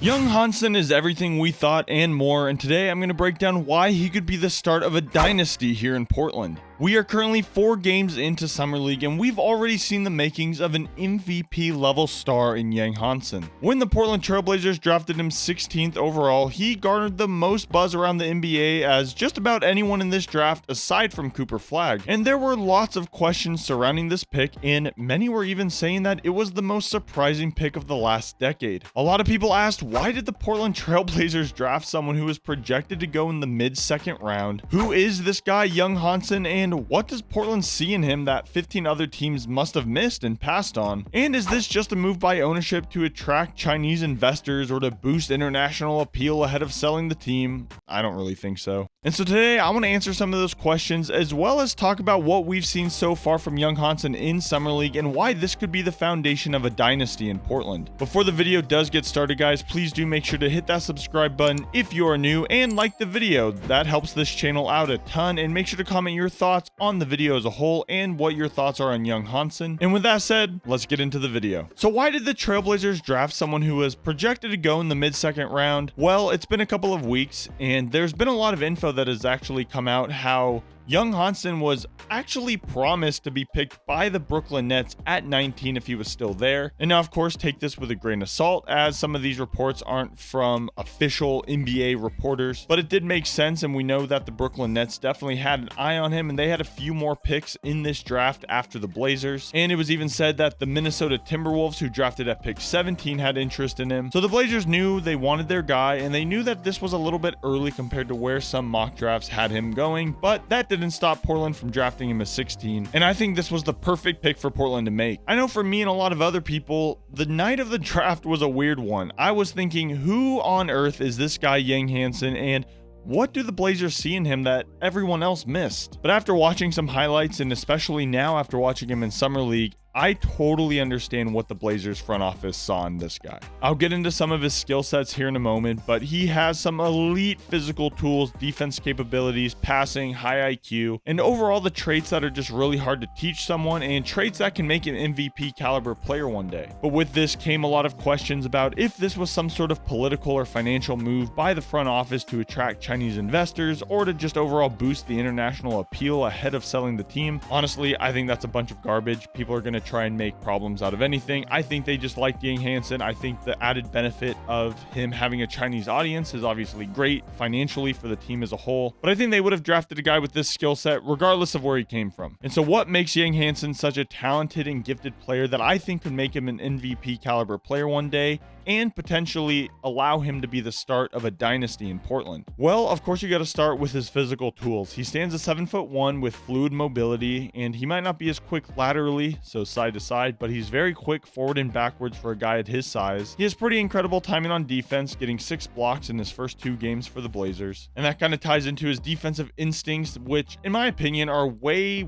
Young Hansen is everything we thought and more, and today I'm going to break down why he could be the start of a dynasty here in Portland. We are currently 4 games into Summer League, and we've already seen the makings of an MVP level star in Young Hansen. When the Portland Trailblazers drafted him 16th overall, he garnered the most buzz around the NBA as just about anyone in this draft aside from Cooper Flagg. And there were lots of questions surrounding this pick, and many were even saying that it was the most surprising pick of the last decade. A lot of people asked, why did the Portland Trailblazers draft someone who was projected to go in the mid-second round? Who is this guy, Young Hansen, and what does Portland see in him that 15 other teams must have missed and passed on? And is this just a move by ownership to attract Chinese investors or to boost international appeal ahead of selling the team? I don't really think so. And so today I want to answer some of those questions, as well as talk about what we've seen so far from Young Hansen in Summer League and why this could be the foundation of a dynasty in Portland. Before the video does get started, guys, please do make sure to hit that subscribe button if you are new and like the video. That helps this channel out a ton, and make sure to comment your thoughts on the video as a whole and what your thoughts are on Young Hansen. And with that said, let's get into the video. So why did the Trailblazers draft someone who was projected to go in the mid-second round? Well, it's been a couple of weeks, and there's been a lot of info that has actually come out how Young Hansen was actually promised to be picked by the Brooklyn Nets at 19 if he was still there. And now, of course, take this with a grain of salt, as some of these reports aren't from official NBA reporters, but it did make sense, and we know that the Brooklyn Nets definitely had an eye on him, and they had a few more picks in this draft after the Blazers. And it was even said that the Minnesota Timberwolves, who drafted at pick 17, had interest in him. So the Blazers knew they wanted their guy, and they knew that this was a little bit early compared to where some mock drafts had him going, but that didn't stop Portland from drafting him as 16, and I think this was the perfect pick for Portland to make. I know for me and a lot of other people, the night of the draft was a weird one. I was thinking, who on earth is this guy Young Hansen, and what do the Blazers see in him that everyone else missed? But after watching some highlights, and especially now after watching him in Summer League, I totally understand what the Blazers front office saw in this guy. I'll get into some of his skill sets here in a moment, but he has some elite physical tools, defense capabilities, passing, high IQ, and overall the traits that are just really hard to teach someone, and traits that can make an MVP caliber player one day. But with this came a lot of questions about if this was some sort of political or financial move by the front office to attract Chinese investors, or to just overall boost the international appeal ahead of selling the team. Honestly, I think that's a bunch of garbage. People are going to try and make problems out of anything. I think they just like Young Hansen. I think the added benefit of him having a Chinese audience is obviously great financially for the team as a whole, but I think they would have drafted a guy with this skill set regardless of where he came from. And so what makes Young Hansen such a talented and gifted player that I think could make him an MVP caliber player one day and potentially allow him to be the start of a dynasty in Portland? Well, of course, you got to start with his physical tools. He stands at 7'1" with fluid mobility, and he might not be as quick laterally, so side to side, but he's very quick forward and backwards for a guy at his size. He has pretty incredible timing on defense, getting 6 blocks in his first 2 games for the Blazers. And that kind of ties into his defensive instincts, which in my opinion are way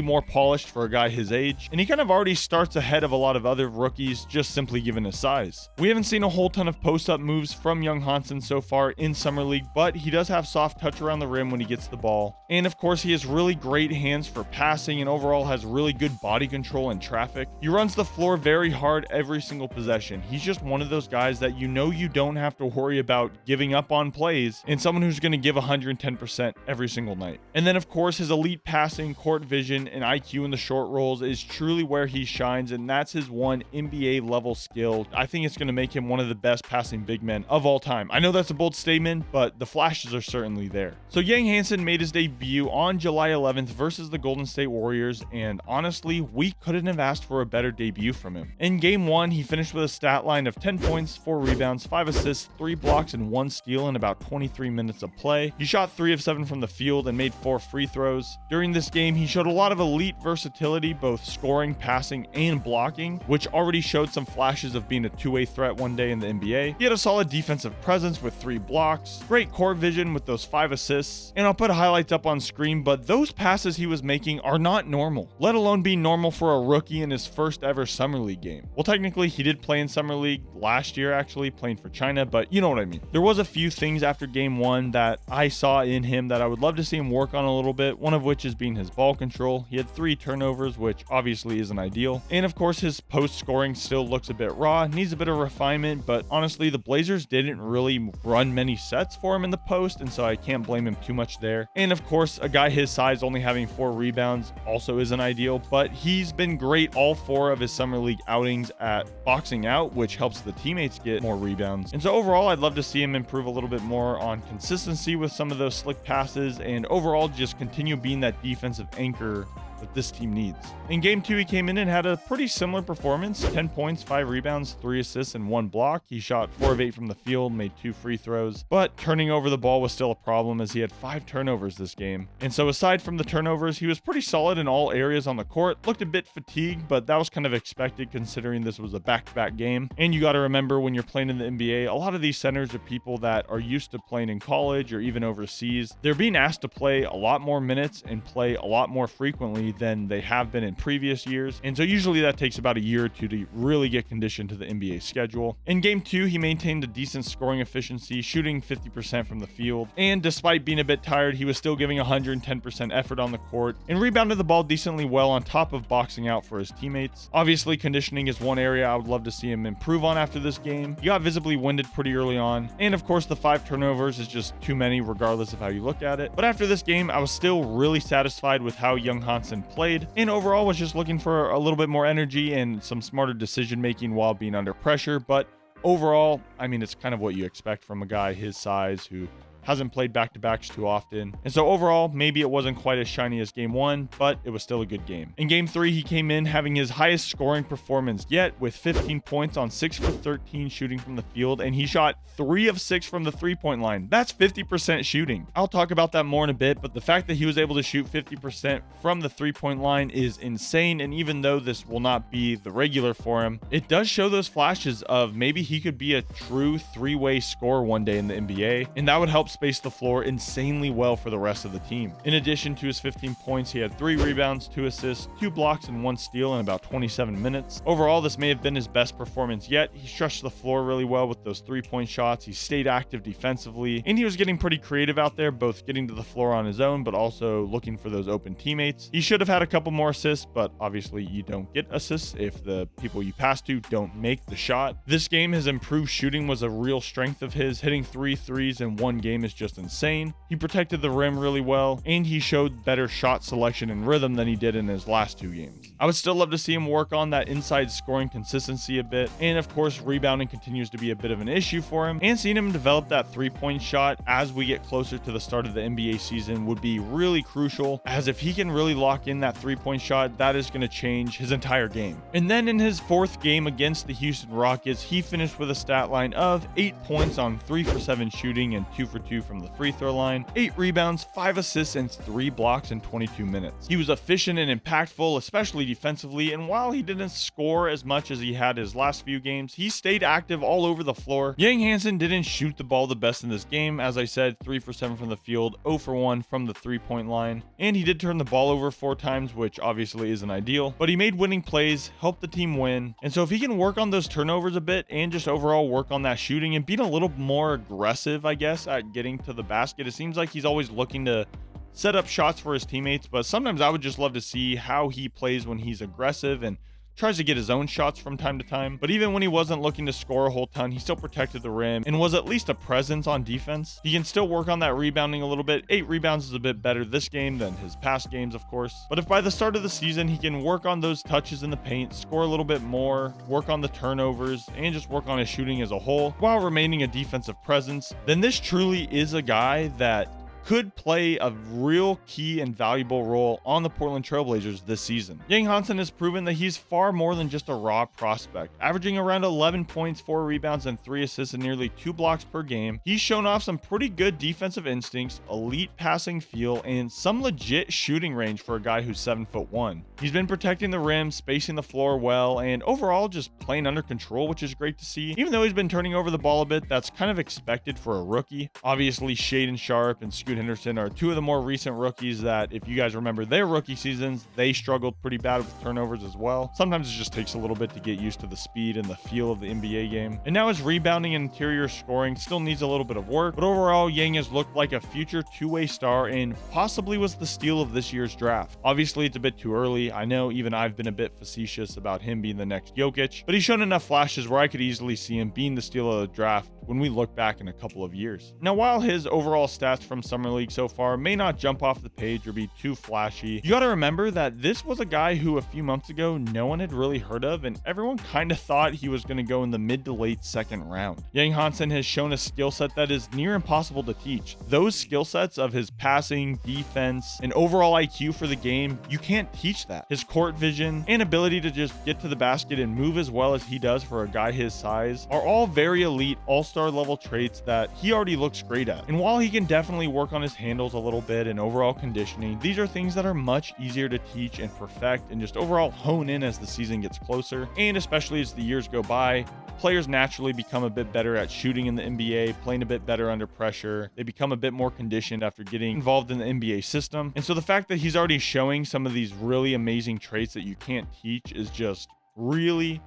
more polished for a guy his age. And he kind of already starts ahead of a lot of other rookies, just simply given his size. We haven't seen a whole ton of post-up moves from Young Hansen so far in Summer League, but he does have soft touch around the rim when he gets the ball. And of course, he has really great hands for passing and overall has really good body control in traffic. He runs the floor very hard every single possession. He's just one of those guys that you know you don't have to worry about giving up on plays, and someone who's going to give 110% every single night. And then of course, his elite passing, court vision, and IQ in the short rolls is truly where he shines, and that's his one NBA level skill. I think it's going to make him one of the best passing big men of all time. I know that's a bold statement, but the flashes are certainly there. So Young Hansen made his debut on July 11th versus the Golden State Warriors, and honestly, we couldn't have asked for a better debut from him. In game 1, he finished with a stat line of 10 points, 4 rebounds, 5 assists, 3 blocks, and 1 steal in about 23 minutes of play. He shot 3 of 7 from the field and made 4 free throws. During this game, he showed a lot of elite versatility, both scoring, passing, and blocking, which already showed some flashes of being a two-way threat one day in the NBA. He had a solid defensive presence with 3 blocks, great court vision with those 5 assists, and I'll put highlights up on screen, but those passes he was making are not normal, let alone be normal for a rookie in his first ever Summer League game. Well, technically he did play in Summer League last year, actually playing for China, but you know what I mean. There was a few things after game 1 that I saw in him that I would love to see him work on a little bit, one of which is being his ball control. He had 3 turnovers, which obviously isn't ideal, and of course his post scoring still looks a bit raw, needs a bit of refinement, but honestly, the Blazers didn't really run many sets for him in the post, and so I can't blame him too much there. And of course, a guy his size only having 4 rebounds also isn't ideal, but he's been great all 4 of his summer league outings at boxing out, which helps the teammates get more rebounds. And so overall, I'd love to see him improve a little bit more on consistency with some of those slick passes, and overall just continue being that defensive anchor that this team needs. In game 2, he came in and had a pretty similar performance: 10 points, 5 rebounds, 3 assists, and 1 block. He shot 4 of 8 from the field, made 2 free throws, but turning over the ball was still a problem as he had 5 turnovers this game. And so aside from the turnovers, he was pretty solid in all areas on the court. Looked a bit fatigued, but that was kind of expected considering this was a back-to-back game. And you got to remember, when you're playing in the NBA, a lot of these centers are people that are used to playing in college or even overseas. They're being asked to play a lot more minutes and play a lot more frequently than they have been in previous years, and so usually that takes about a year or two to really get conditioned to the NBA schedule. In game 2, he maintained a decent scoring efficiency, shooting 50% from the field, and despite being a bit tired, he was still giving 110% effort on the court and rebounded the ball decently well on top of boxing out for his teammates. Obviously, conditioning is one area I would love to see him improve on after this game. He got visibly winded pretty early on, and of course the 5 turnovers is just too many regardless of how you look at it. But after this game, I was still really satisfied with how young Hansen played, and overall was just looking for a little bit more energy and some smarter decision making while being under pressure. But overall, I mean, it's kind of what you expect from a guy his size who hasn't played back-to-backs too often. And so overall, maybe it wasn't quite as shiny as game 1, but it was still a good game. In game 3, he came in having his highest scoring performance yet, with 15 points on 6 for 13 shooting from the field, and he shot 3 of 6 from the 3-point line. That's 50% shooting. I'll talk about that more in a bit, but the fact that he was able to shoot 50% from the 3-point line is insane, and even though this will not be the regular for him, it does show those flashes of maybe he could be a true 3-way scorer one day in the NBA, and that would help space the floor insanely well for the rest of the team. In addition to his 15 points, he had 3 rebounds, 2 assists, 2 blocks, and 1 steal in about 27 minutes. Overall, this may have been his best performance yet. He stretched the floor really well with those 3-point shots. He stayed active defensively, and he was getting pretty creative out there, both getting to the floor on his own, but also looking for those open teammates. He should have had a couple more assists, but obviously you don't get assists if the people you pass to don't make the shot. This game, his improved shooting was a real strength of his. Hitting 3 threes in one game is just insane. He protected the rim really well, and he showed better shot selection and rhythm than he did in his last 2 games. I would still love to see him work on that inside scoring consistency a bit, and of course rebounding continues to be a bit of an issue for him, and seeing him develop that 3-point shot as we get closer to the start of the NBA season would be really crucial, as if he can really lock in that 3-point shot, that is going to change his entire game. And then in his 4th game against the Houston Rockets, he finished with a stat line of 8 points on 3 for 7 shooting and 2 for 2 from the free throw line, 8 rebounds, 5 assists, and 3 blocks in 22 minutes. He was efficient and impactful, especially defensively, and while he didn't score as much as he had his last few games, he stayed active all over the floor. Young Hansen didn't shoot the ball the best in this game. As I said, 3 for 7 from the field, 0 for 1 from the 3-point line, and he did turn the ball over 4 times, which obviously isn't ideal, but he made winning plays, helped the team win. And so if he can work on those turnovers a bit and just overall work on that shooting and being a little more aggressive, I guess, at getting to the basket, it seems like he's always looking to set up shots for his teammates, but sometimes I would just love to see how he plays when he's aggressive and tries to get his own shots from time to time. But even when he wasn't looking to score a whole ton, he still protected the rim and was at least a presence on defense. He can still work on that rebounding a little bit. 8 rebounds is a bit better this game than his past games, of course. But if by the start of the season he can work on those touches in the paint, score a little bit more, work on the turnovers, and just work on his shooting as a whole while remaining a defensive presence, then this truly is a guy that could play a real key and valuable role on the Portland Trailblazers this season. Young Hansen has proven that he's far more than just a raw prospect. Averaging around 11 points, 4 rebounds, and 3 assists and nearly 2 blocks per game, he's shown off some pretty good defensive instincts, elite passing feel, and some legit shooting range for a guy who's 7'1". He's been protecting the rim, spacing the floor well, and overall just playing under control, which is great to see. Even though he's been turning over the ball a bit, that's kind of expected for a rookie. Obviously, shade and sharp and scooting Scoot Henderson are two of the more recent rookies that, if you guys remember their rookie seasons, they struggled pretty bad with turnovers as well. Sometimes it just takes a little bit to get used to the speed and the feel of the NBA game. And now his rebounding and interior scoring still needs a little bit of work, but overall, Yang has looked like a future two-way star and possibly was the steal of this year's draft. Obviously, it's a bit too early. I know even I've been a bit facetious about him being the next Jokic, but he's shown enough flashes where I could easily see him being the steal of the draft when we look back in a couple of years. Now, while his overall stats from Summer League so far may not jump off the page or be too flashy, you gotta remember that this was a guy who a few months ago no one had really heard of, and everyone kind of thought he was going to go in the mid to late second round. Yang Hansen has shown a skill set that is near impossible to teach. Those skill sets of his passing, defense, and overall IQ for the game, you can't teach that. His court vision and ability to just get to the basket and move as well as he does for a guy his size are all very elite all-star level traits that he already looks great at. And while he can definitely work on his handles a little bit and overall conditioning, these are things that are much easier to teach and perfect and just overall hone in as the season gets closer. And especially as the years go by, players naturally become a bit better at shooting in the NBA, playing a bit better under pressure. They become a bit more conditioned after getting involved in the NBA system. And so the fact that he's already showing some of these really amazing traits that you can't teach is just really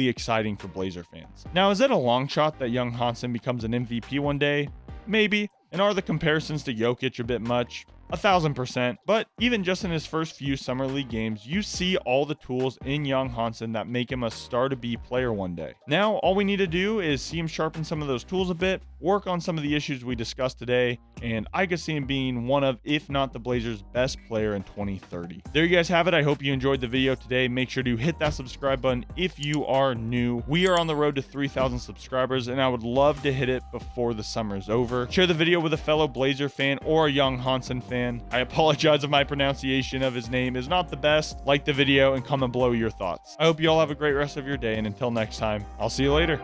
exciting for Blazer fans. Now, is it a long shot that young Hansen becomes an MVP one day? Maybe. And are the comparisons to Jokic a bit much? 1000%, but even just in his first few Summer League games, you see all the tools in young Hansen that make him a star-to-be player one day. Now, all we need to do is see him sharpen some of those tools a bit, work on some of the issues we discussed today, and I could see him being one of, if not the Blazers' best player in 2030. There you guys have it. I hope you enjoyed the video today. Make sure to hit that subscribe button if you are new. We are on the road to 3,000 subscribers, and I would love to hit it before the summer's over. Share the video with a fellow Blazer fan or a young Hansen fan. I apologize if my pronunciation of his name is not the best. Like the video and comment below your thoughts. I hope you all have a great rest of your day, and until next time, I'll see you later.